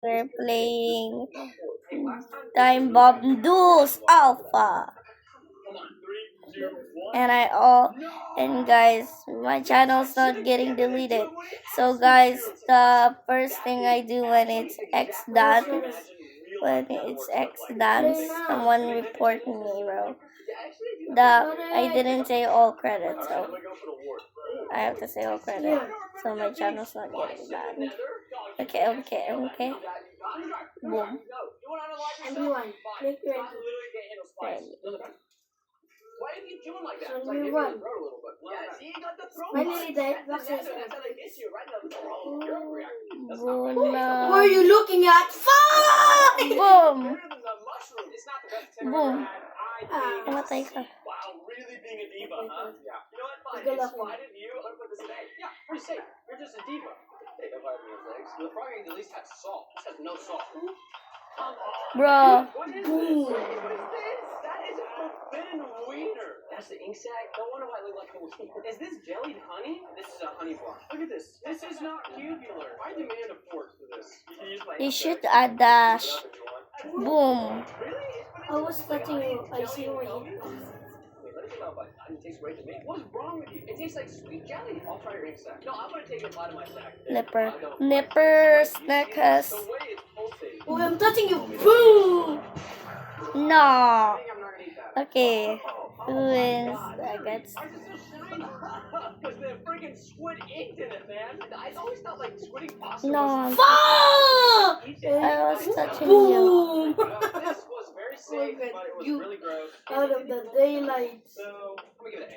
We're playing Time Bomb Duels Alpha. And guys, my channel's not getting deleted. So guys, the first thing I do when it's X dance, someone report me, bro. I didn't say all credits, so I have to say all credit. So my channel's not getting banned. Okay. Boom. Everyone, make ready. Why are you doing like that? So you won. Finally, the Xbox is What are you looking at? Fuck! Boom! Boom. Namatay ka. Wow, really being a diva, huh? Yeah. You know what? Fine. Good It's luck. fine of you. I'm gonna put this in A. Yeah, pretty safe. You're just a diva. Hey, don't bite me in the legs. The frog egg at least has salt. This has no salt. Come on. Bro. What is this? What is this? That is a forbidden wiener. That's the ink sac. Don't wonder why I look like a wiener. Is this jellied honey? This is a honey bar. Look at this. This is not tubular. I demand a fork for this. You can use my You should add dash. Boom. Really? I was touching you. I see what you Wait, let me get out my. It tastes great to me. What's wrong with you? It tastes like sweet jelly. I'll try your ink sac. No, I'm gonna take a bite of my sac. Nipper snack us. The way it's pulsating. Oh, I'm touching you. Boom! No. I think I'm not gonna eat that. Okay. Who wins? I guess. Why is it so shiny? Because the freaking squid inked in it, man. I always thought like squid pasta No. was. Fuck! I was touching you. Boom! This was very safe, Look at but it was you. really gross. Out of the daylight. So, I'm gonna give it an A.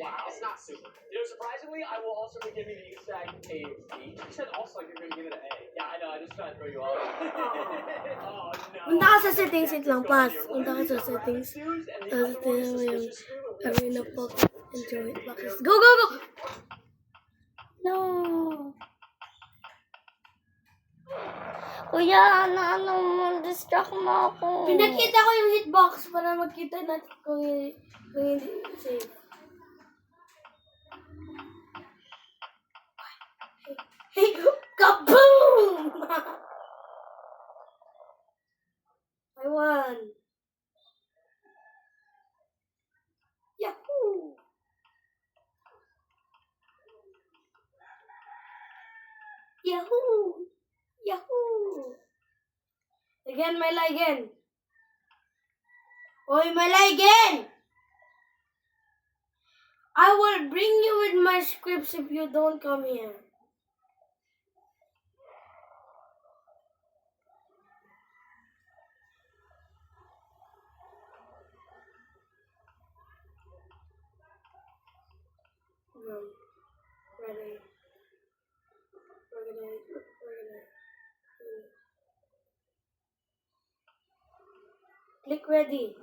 Wow. It's not super. You know, surprisingly, I will also be giving the exact A B. You said also like you're gonna give it an A. Yeah, I know. I just tried to throw you off. Oh, no. Punta ka sa settings, wait lang, pass. Punta ka sa settings. Tapos tingnan mo yung arena pocket and join it boxes. Go, go, go! No. Kuya, ano, distract mo ako. Pinakita ko yung hitbox para magkita natin kung hindi safe. Hey, kaboom! I won. Yahoo! Yahoo! Yahoo! Again, my again. Oy, my again! I will bring you with my scripts if you don't come here. Ready. We're gonna. Click ready.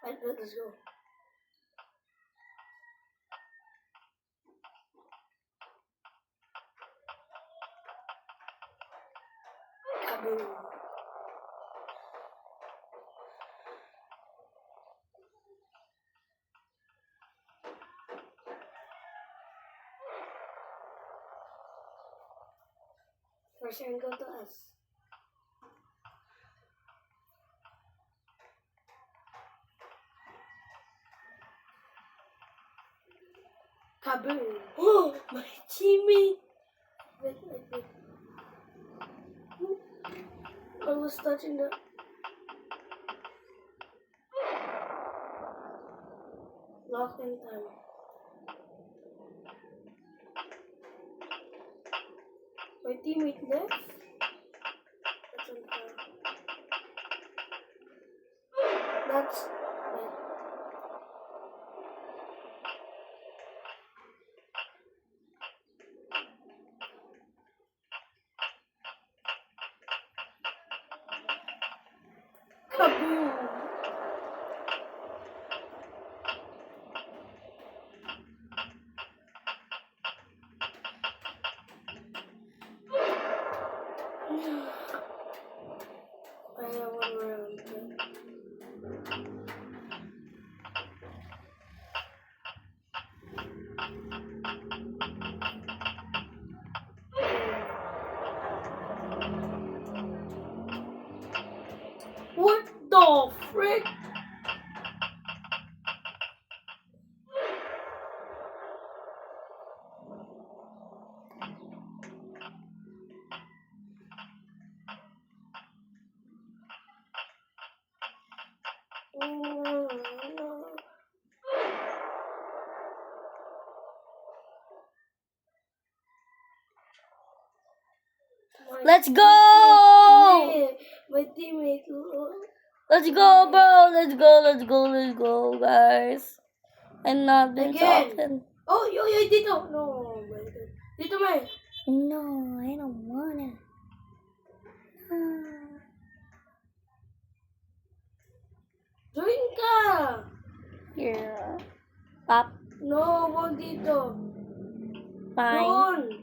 Right, let's go. Kaboom. First angle to us. Kaboom. Oh, my teammate. Wait. I was touching the... Lock in time. My teammate left. That's unfair. That's... Kaboom! I have one round. What the frick? Let's go! My teammate. Let's go, bro. Let's go, guys. I'm not been Again. talking. Oh, yo, dito. No, my God. Dito, May. No, I don't wanna. Join ka. Here. Pop. No, wag dito. Fine. Doon.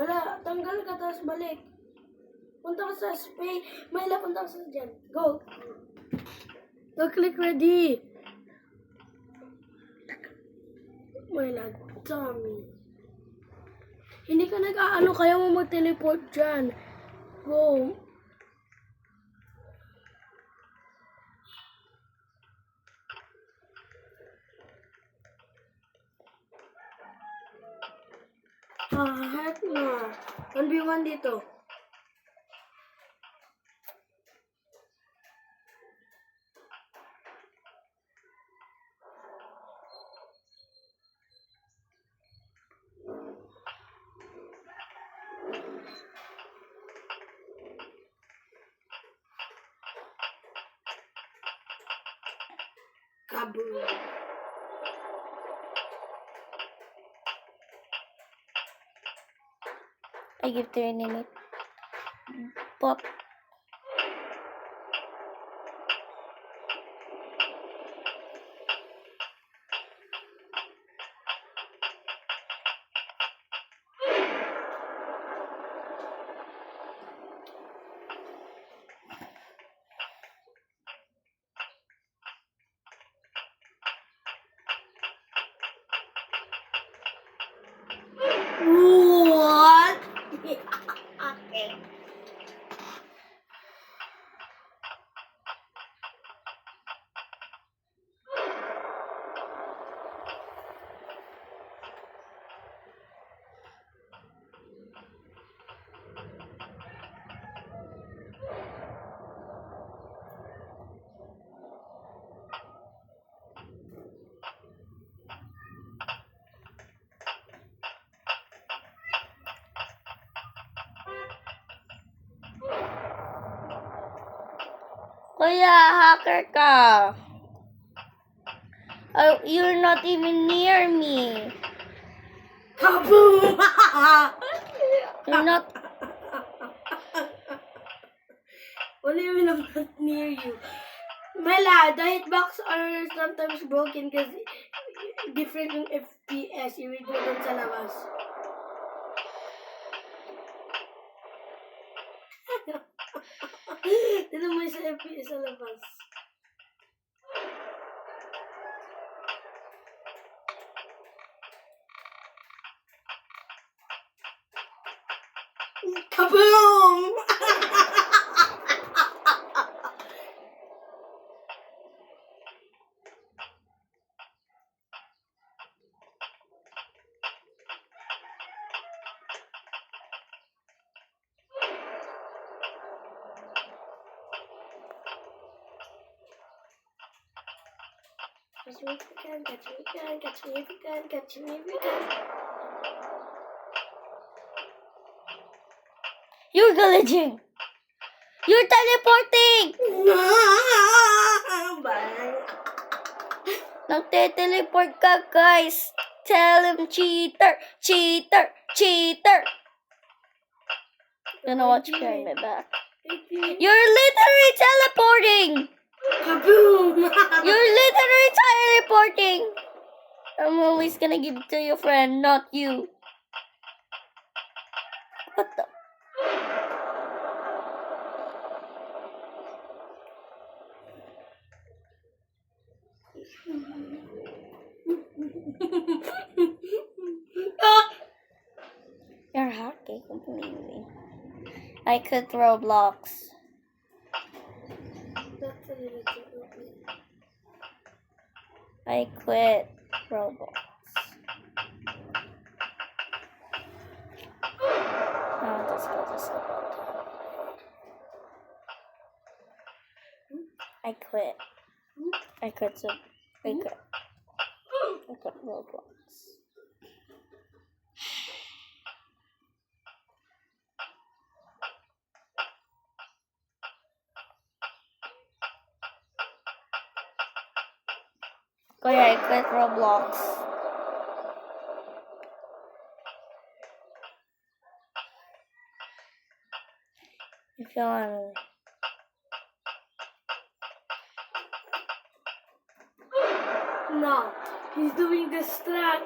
Wala, tanggal ka tapos balik. Punta ka sa space. Mayla, punta ka sa dyan. Go. Go, click ready. Mayla, dami. Hindi ka nag-aano, kaya mo mag-teleport dyan. Go. Heck na. 1v1 dito. Kaboom. I give 3 minutes. Pop. What? Okay. Kuya, hacker ka. Oh, you're not even near me. Kaboom! You're not. What do you mean I'm not near you? Mela, the hitbox are sometimes broken because different yung FPS. Ibig mo dun sa labas. Dito mo sa FPS sa labas. Kaboom! Catch me if you can, catch me if you can, catch me if you can, catch me if you can. You're glitching. You're teleporting. Bye. Nagte-teleport ka, guys. Tell him cheater, cheater, cheater. Gonna watch behind my back. You're literally teleporting. Kaboom! You're literally teleporting. recording. I'm always gonna give it to your friend, not you. What the? You're hacking completely. I could throw blocks. That's a little too open. I quit Roblox. Oh, let's go to Subway. I quit. I quit Roblox. Oh yeah, I quit Roblox. If you want. No, he's doing the strat.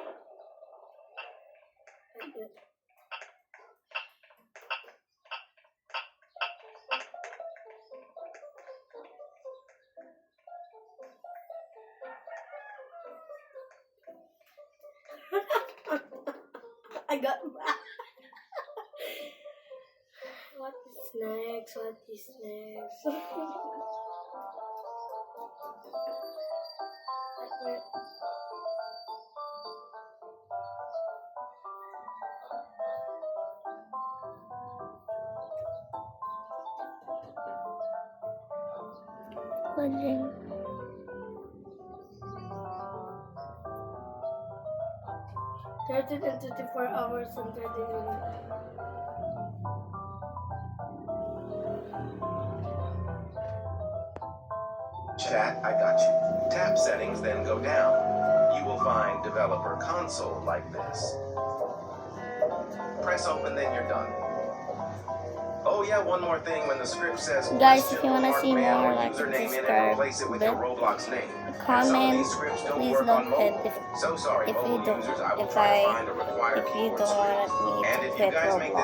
I got back. What is next? What is next? Legend. Thirteen and 24 hours and 30 minutes. Chat, I got you. Tap settings, then go down. You will find developer console like this. Press open, then you're done. Oh yeah, one more thing. When the script says Guys, question, if you wanna mark see man, more, or like, username in it, subscribe, replace it with your Roblox name. Some of Comment, these scripts don't please work don't on quit mobile. So sorry, if you mobile don't users. I will if try to I find a required if you keyboard don't solution. want me And to if you quit guys make this Roblox.